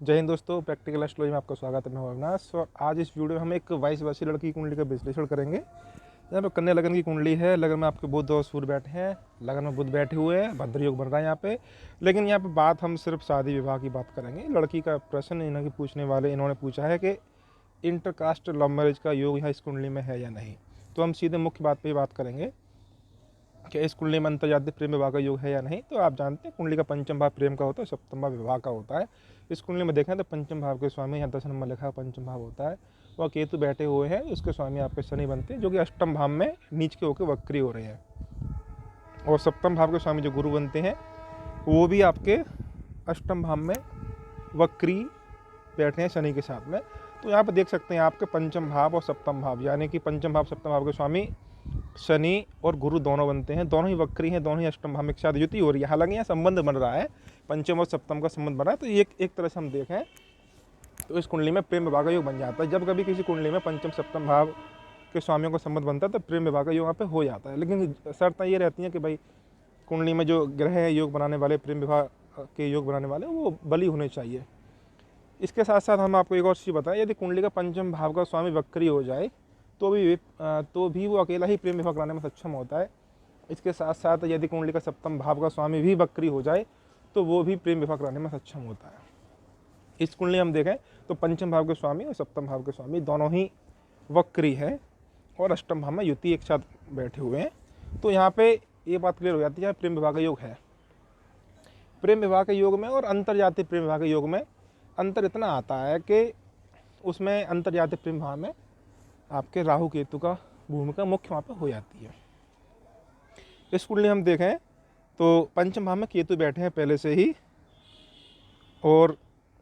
जय हिंद दोस्तों, practical astrology में आपका स्वागत है। मैं हूं अविनाश और आज इस वीडियो में हम एक 22 वर्षीय लड़की की कुंडली का विश्लेषण करेंगे। यहाँ पे कन्या लगन की कुंडली है। लगन में आपके बुध और सूर्य बैठे हैं। लगन में बुध बैठे हुए हैं, भद्र योग बन रहा है यहाँ पे। लेकिन यहाँ पे बात हम सिर्फ शादी विवाह की बात करेंगे। लड़की का प्रश्न इन्होंने पूछने वाले इन्होंने पूछा है कि इंटरकास्ट लव मैरिज का योग यहाँ इस कुंडली में है या नहीं। तो हम सीधे मुख्य बात पर ही बात करेंगे कि इस कुंडली में अंतर्जातीय प्रेम विवाह का योग है या नहीं। तो आप जानते हैं कुंडली का पंचम भाव प्रेम का होता है, सप्तम भाव विवाह का होता है। इस कुंडली में देखें तो पंचम भाव के स्वामी यहाँ 10 नंबर लिखा है, पंचम भाव होता है। वह केतु बैठे हुए हैं, उसके स्वामी आपके शनि बनते हैं जो कि अष्टम भाव में नीच के होकर वक्री हो रहे हैं। और सप्तम भाव के स्वामी जो गुरु बनते हैं वो भी आपके अष्टम भाव में वक्री बैठे हैं शनि के साथ में। तो यहाँ पर देख सकते हैं आपके पंचम भाव और सप्तम भाव, यानी कि पंचम भाव सप्तम भाव के स्वामी शनि और गुरु दोनों बनते हैं, दोनों ही वक्री हैं, दोनों ही अष्टम भाव में एक साथ युति हो रही है। हालांकि यहाँ संबंध बन रहा है, पंचम और सप्तम का संबंध बना है। तो एक तरह से हम देखें तो इस कुंडली में प्रेम विवाह का योग बन जाता है। जब कभी किसी कुंडली में पंचम सप्तम भाव के स्वामियों का संबंध बनता है तो प्रेम विवाह का योग यहाँ पे हो जाता है। लेकिन शर्तें ये रहती हैं कि भाई कुंडली में जो ग्रह है योग बनाने वाले, प्रेम विवाह के योग बनाने वाले, वो बली होने चाहिए। इसके साथ साथ हम आपको एक और चीज़ बताएं, यदि कुंडली का पंचम भाव का स्वामी वक्री हो जाए तो भी वो अकेला ही प्रेम विवाह कराने में सक्षम होता है। इसके साथ साथ यदि कुंडली का सप्तम भाव का स्वामी भी वक्री हो जाए तो वो भी प्रेम विवाह कराने में सक्षम होता है। इस कुंडली हम देखें तो पंचम भाव के स्वामी और सप्तम भाव के स्वामी दोनों ही वक्री है और अष्टम भाव में युति एक साथ बैठे हुए हैं। तो यहाँ पे ये बात क्लियर हो जाती है, प्रेम विवाह का योग है। प्रेम विवाह के योग में और अंतर्जातीय प्रेम विवाह के योग में अंतर इतना आता है कि उसमें अंतर्जातीय प्रेम विवाह में आपके राहु केतु का भूमिका मुख्य वहाँ पर हो जाती है। इस कुंडली हम देखें तो पंचम भाव में केतु बैठे हैं पहले से ही, और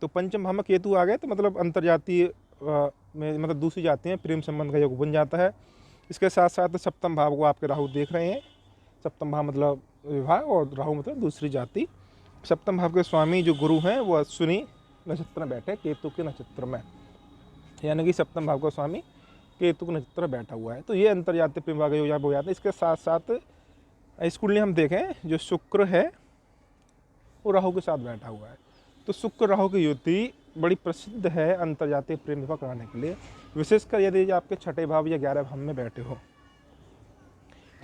तो पंचम भाव में केतु आ गए तो मतलब अंतर्जातीय में मतलब दूसरी जाति में प्रेम संबंध का योग बन जाता है। इसके साथ साथ सप्तम भाव को आपके राहु देख रहे हैं। सप्तम भाव मतलब विवाह और राहु मतलब दूसरी जाति। सप्तम भाव के स्वामी जो गुरु हैं वो अश्विनी नक्षत्र में बैठे केतु के नक्षत्र में, यानी कि सप्तम भाव का स्वामी केतु के नक्षत्र बैठा हुआ है। तो ये अंतर्जातीय प्रेम विवाह का योग यहाँ हो जाता है। इसके साथ साथ इस कुंडली हम देखें जो शुक्र है वो राहु के साथ बैठा हुआ है। तो शुक्र राहु की युति बड़ी प्रसिद्ध है अंतर्जातीय प्रेम विवाह कराने के लिए, विशेषकर यदि आपके छठे भाव या 11 भाव में बैठे हो।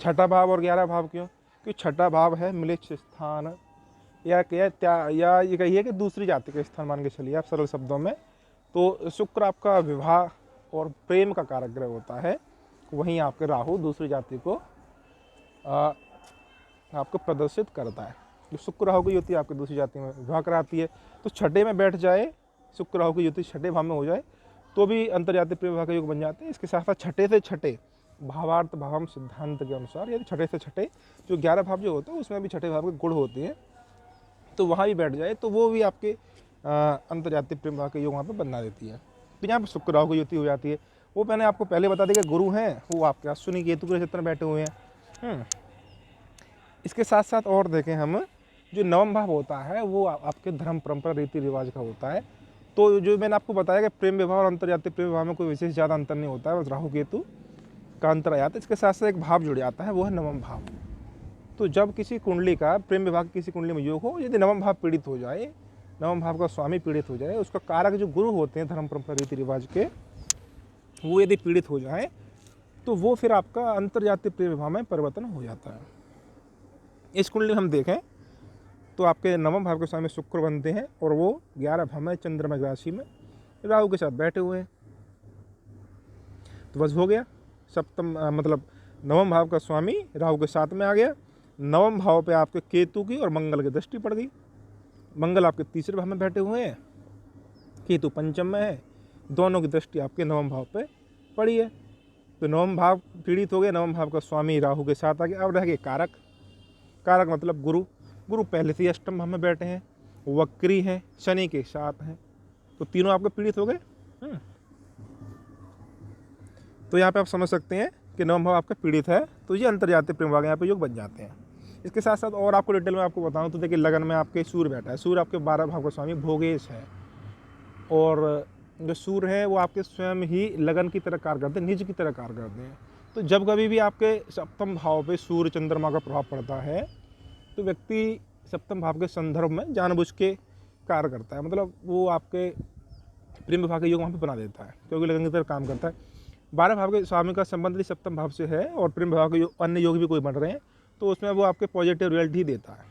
छठा भाव और 11 भाव क्यों? क्योंकि छठा भाव है मिलित स्थान, या ये कहिए कि दूसरी जाति का स्थान मान के चलिए आप सरल शब्दों में। तो शुक्र आपका विवाह और प्रेम का कारक ग्रह होता है, वहीं आपके राहु दूसरी जाति को आपको प्रदर्शित करता है। जो शुक्र राहु की युति आपकी दूसरी जाति में विवाह कराती है। तो छठे में बैठ जाए, शुक्र राहु की युति छठे भाव में हो जाए तो भी अंतर्जातीय प्रेम विवाह का योग बन जाते हैं। इसके साथ साथ छठे से छठे भावार्थ भावम सिद्धांत के अनुसार यदि छठे से छठे जो 11 भाव जो होते हैं उसमें भी छठे भाव के गुण होते हैं, तो वहाँ भी बैठ जाए तो वो भी आपके अंतर्जातीय प्रेम विवाह का योग वहाँ पर बना देती है। तो यहाँ पर शुक्र राहु की युति हो जाती है। वो मैंने आपको पहले बता दिया कि गुरु हैं वो आपके अश्विनी केतु के नक्षत्र में बैठे हुए हैं। इसके साथ साथ और देखें हम, जो नवम भाव होता है वो आपके धर्म परंपरा रीति रिवाज का होता है। तो जो मैंने आपको बताया कि प्रेम विवाह और अंतर्जातीय प्रेम विवाह में कोई विशेष ज़्यादा अंतर नहीं होता है, बस राहु केतु का अंतर आ जाता है। इसके साथ साथ एक भाव जुड़ जाता है, वो है नवम भाव। तो जब किसी कुंडली का प्रेम विवाह किसी कुंडली में योग हो, यदि नवम भाव पीड़ित हो जाए, नवम भाव का स्वामी पीड़ित हो जाए, उसका कारक जो गुरु होते हैं धर्म परंपरा रीति रिवाज के, वो यदि पीड़ित हो जाए तो वो फिर आपका अंतर्जातीय प्रेम विवाह में परिवर्तन हो जाता है। इस कुंडली हम देखें तो आपके नवम भाव के स्वामी शुक्र बनते हैं और वो 11 भाव में चंद्रमा राशि में राहु के साथ बैठे हुए हैं। तो बस हो गया, सप्तम मतलब नवम भाव का स्वामी राहु के साथ में आ गया। नवम भाव पे आपके केतु की और मंगल की दृष्टि पड़ गई। मंगल आपके तीसरे भाव में बैठे हुए हैं, केतु पंचम में है, दोनों की दृष्टि आपके नवम भाव पे पड़ी है। तो नवम भाव पीड़ित हो गए, नवम भाव का स्वामी राहु के साथ आ गया। अब रह गए कारक, कारक मतलब गुरु। गुरु पहले से ही अष्टम भाव में बैठे हैं, वक्री हैं, शनि के साथ हैं, तो तीनों आपके पीड़ित हो गए। तो यहाँ पे आप समझ सकते हैं कि नवम भाव आपका पीड़ित है, तो ये अंतर्जातीय प्रेम विवाह यहाँ पे योग बन जाते हैं। इसके साथ साथ और आपको डिटेल में आपको बताऊँ तो देखिए लगन में आपके सूर्य बैठा है। सूर्य आपके 12 भाव का स्वामी भोगेश है, और जो सूर्य है वो आपके स्वयं ही लगन की तरह कार्य करते हैं, निज की तरह कार्य करते हैं। तो जब कभी भी आपके सप्तम भाव पे सूर्य चंद्रमा का प्रभाव पड़ता है तो व्यक्ति सप्तम भाव के संदर्भ में जानबूझ के कार्य करता है, मतलब वो आपके प्रेम विवाह के योग वहाँ पे बना देता है, क्योंकि लगन की तरह काम करता है। 12 भाव के स्वामी का संबंध यदि सप्तम भाव से है और प्रेम विवाह के अन्य योग भी कोई बन रहे हैं तो उसमें वो आपके पॉजिटिव रिजल्ट ही देता है।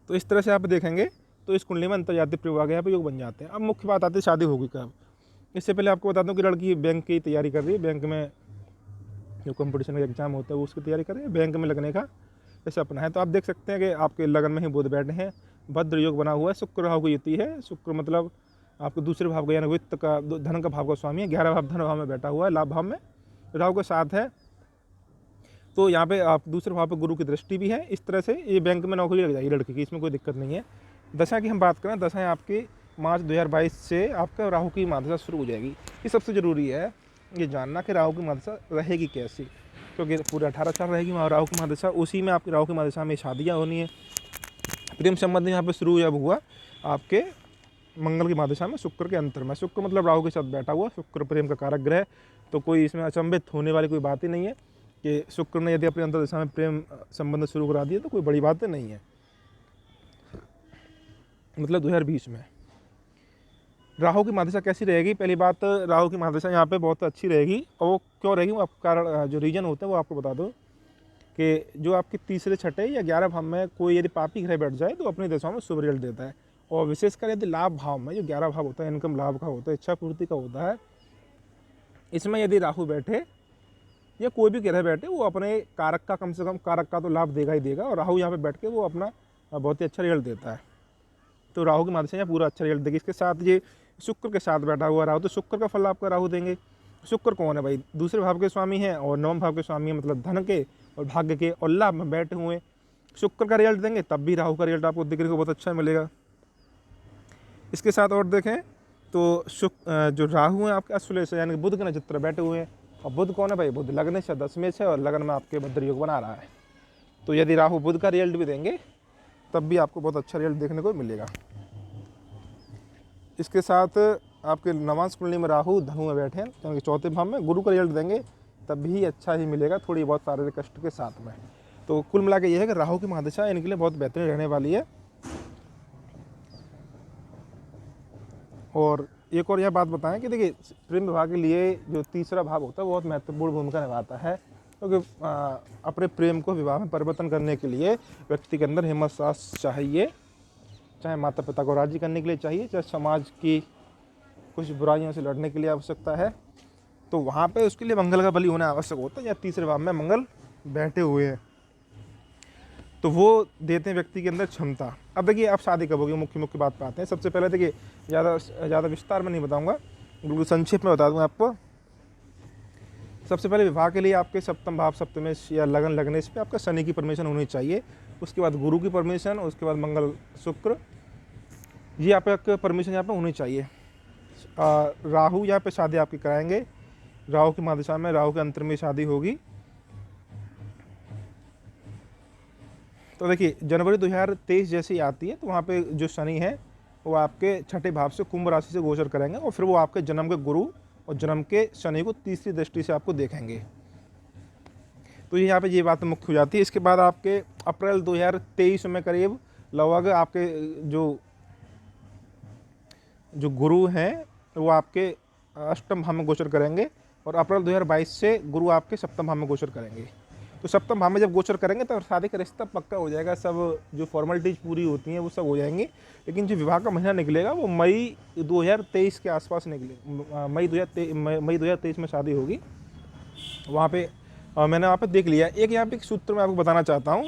तो इस तरह से आप देखेंगे तो इस कुंडली में अंतर्जातीय प्रेम विवाह के यहाँ पे योग बन जाते हैं। अब मुख्य बात आती है शादी होगी कब। इससे पहले आपको बता दूं कि लड़की बैंक की तैयारी कर रही है, बैंक में जो कंपटीशन का एग्जाम होता है वो उसकी तैयारी कर रही है, बैंक में लगने का ऐसा अपना है। तो आप देख सकते हैं कि आपके लगन में ही बुध बैठे हैं, भद्र योग बना हुआ है, शुक्र राहु की युति है। शुक्र मतलब आपके दूसरे भाव का यानी वित्त का धन का भाव का स्वामी है, 11 भाव धन भाव में बैठा हुआ है, लाभ भाव में राहु के साथ है। तो यहाँ पे आप दूसरे भाव पे गुरु की दृष्टि भी है। इस तरह से ये बैंक में नौकरी लग जाएगी लड़की की, इसमें कोई दिक्कत नहीं है। दशा की हम बात करें, दशाएं आपकी मार्च 2022 से आपका राहु की महादशा शुरू हो जाएगी। ये सबसे ज़रूरी है ये जानना कि राहु की महादशा रहेगी कैसी, क्योंकि पूरे 18 साल रहेगी राहु की महादशा। उसी में आपकी राहु की महादशा में शादियाँ होनी है। प्रेम संबंध यहाँ पे शुरू जब हुआ आपके मंगल की महादशा में, शुक्र के अंतर में। शुक्र मतलब राहु के साथ बैठा हुआ, शुक्र प्रेम का कारक ग्रह, तो कोई इसमें अचंभित होने वाली कोई बात ही नहीं है कि शुक्र ने यदि अपनी अंतर्दशा में प्रेम संबंध शुरू करा दिया तो कोई बड़ी बात नहीं है। मतलब 2020 में राहु की महादशा कैसी रहेगी। पहली बात, राहु की महादशा यहाँ पे बहुत अच्छी रहेगी, और वो क्यों रहेगी वो आपका कारण जो रीजन होता है वो आपको बता दो कि जो आपके तीसरे छठे या 11 भाव में कोई यदि पापी ग्रह बैठ जाए तो अपनी दशाओं में शुभ रिजल्ट देता है। और विशेषकर यदि लाभ भाव में, जो 11 भाव होता है इनकम लाभ का होता है, इच्छा पूर्ति का होता है, इसमें यदि राहु बैठे या कोई भी ग्रह बैठे वो अपने कारक का कम से कम कारक का तो लाभ देगा ही देगा, और राहु यहाँ पे बैठ के वो अपना बहुत ही अच्छा रिजल्ट देता है। तो राहु की महादशा यहाँ पूरा अच्छा रिजल्ट देगी। इसके साथ ये शुक्र के साथ बैठा हुआ राहु, तो शुक्र का फल आपका राहु देंगे। शुक्र कौन है भाई, दूसरे भाव के स्वामी हैं और नवम भाव के स्वामी हैं, मतलब धन के और भाग्य के और लाभ में बैठे हुए शुक्र का रिजल्ट देंगे, तब भी राहु का रिजल्ट आपको देखने को बहुत अच्छा मिलेगा। इसके साथ और देखें तो जो राहु हैं आपके अश्वलेष यानी कि बुध के नक्षत्र बैठे हुए हैं, और बुध कौन है भाई, बुध लगन से 10 में से और लगन में आपके भद्र योग बना रहा है। तो यदि राहु बुध का रिजल्ट भी देंगे तब भी आपको बहुत अच्छा रिजल्ट देखने को मिलेगा। इसके साथ आपके नवांश कुंडली में राहु धनु में बैठे हैं, क्योंकि चौथे भाव में गुरु का रिजल्ट देंगे तब भी अच्छा ही मिलेगा, थोड़ी बहुत शारीरिक कष्ट के साथ में। तो कुल मिला के ये है कि राहु की महादशा इनके लिए बहुत बेहतरीन रहने वाली है। और एक और यह बात बताएं कि देखिए प्रेम विवाह के लिए जो तीसरा भाव होता है वो बहुत महत्वपूर्ण भूमिका निभाता है, क्योंकि अपने प्रेम को विवाह में परिवर्तन करने के लिए व्यक्ति के अंदर हिम्मत साहस चाहिए, चाहे माता पिता को राजी करने के लिए चाहिए, चाहे समाज की कुछ बुराइयों से लड़ने के लिए आवश्यकता है, तो वहाँ पे उसके लिए मंगल का बलि होना आवश्यक होता है। या तीसरे भाव में मंगल बैठे हुए हैं तो वो देते हैं व्यक्ति के अंदर क्षमता। अब देखिए आप शादी कब होगी, मुख्य बात पे आते हैं। सबसे पहले देखिए ज़्यादा विस्तार में नहीं बताऊँगा, बिल्कुल संक्षेप में बता दूँगा आपको। सबसे पहले विवाह के लिए आपके सप्तम भाव सप्तमेश या लगन लगने पे आपका शनि की परमिशन होनी चाहिए, उसके बाद गुरु की परमिशन, उसके बाद मंगल शुक्र, ये आपका परमिशन यहाँ पे होनी चाहिए। राहु यहाँ पे शादी आपकी कराएंगे, राहु की महादशा में राहु के अंतर में शादी होगी। तो देखिए जनवरी 2023 जैसी आती है तो वहाँ पे जो शनि है वो आपके छठे भाव से कुंभ राशि से गोचर करेंगे, और फिर वो आपके जन्म के गुरु और जन्म के शनि को तीसरी दृष्टि से आपको देखेंगे। तो यहाँ पे ये बात मुख्य हो जाती है। इसके बाद आपके अप्रैल 2023 में करीब लगभग आपके जो गुरु हैं वो आपके अष्टम भाव में गोचर करेंगे, और अप्रैल 2022 से गुरु आपके सप्तम भाव में गोचर करेंगे। तो सप्तम भाव में जब गोचर करेंगे तो शादी का रिश्ता पक्का हो जाएगा, सब जो फॉर्मेलिटीज़ पूरी होती हैं वो सब हो जाएंगी। लेकिन जो विवाह का महीना निकलेगा वो मई 2023 के आसपास निकले, मई 2023 में शादी होगी वहाँ पे। मैंने वहाँ पे देख लिया। एक यहाँ पे एक सूत्र मैं आपको बताना चाहता हूँ,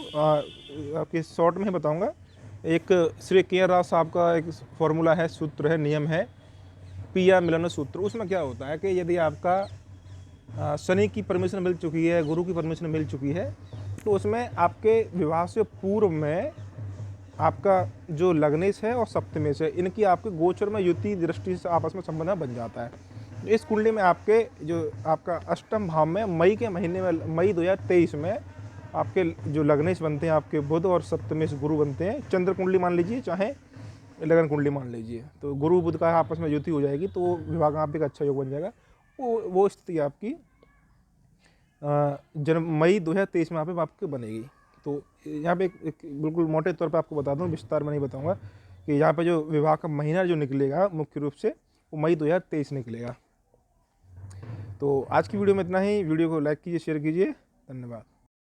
आपके शॉर्ट में ही बताऊँगा। एक श्री के राव साहब का एक फॉर्मूला है, सूत्र है, नियम है, पिया मिलन सूत्र। उसमें क्या होता है कि यदि आपका शनि की परमिशन मिल चुकी है, गुरु की परमिशन मिल चुकी है, तो उसमें आपके विवाह से पूर्व में आपका जो लग्नेश है और सप्तमेश है, इनकी आपके गोचर में युति दृष्टि से आपस में संबंध बन जाता है। इस कुंडली में आपके जो आपका अष्टम भाव में मई के महीने में, मई 2023 में आपके जो लग्नेश बनते हैं आपके बुध और सप्तमेश गुरु बनते हैं। चंद्र कुंडली मान लीजिए चाहे लगन कुंडली मान लीजिए, तो गुरु बुध का आपस में युति हो जाएगी, तो विवाह का आप एक अच्छा योग बन जाएगा। वो स्थिति आपकी मई 2023 में आपके बनेगी। तो यहाँ पे एक बिल्कुल मोटे तौर पे आपको बता दूँ, विस्तार में नहीं बताऊँगा, कि यहाँ पे जो विवाह का महीना जो निकलेगा मुख्य रूप से वो मई 2023 निकलेगा। तो आज की वीडियो में इतना ही। वीडियो को लाइक कीजिए, शेयर कीजिए। धन्यवाद।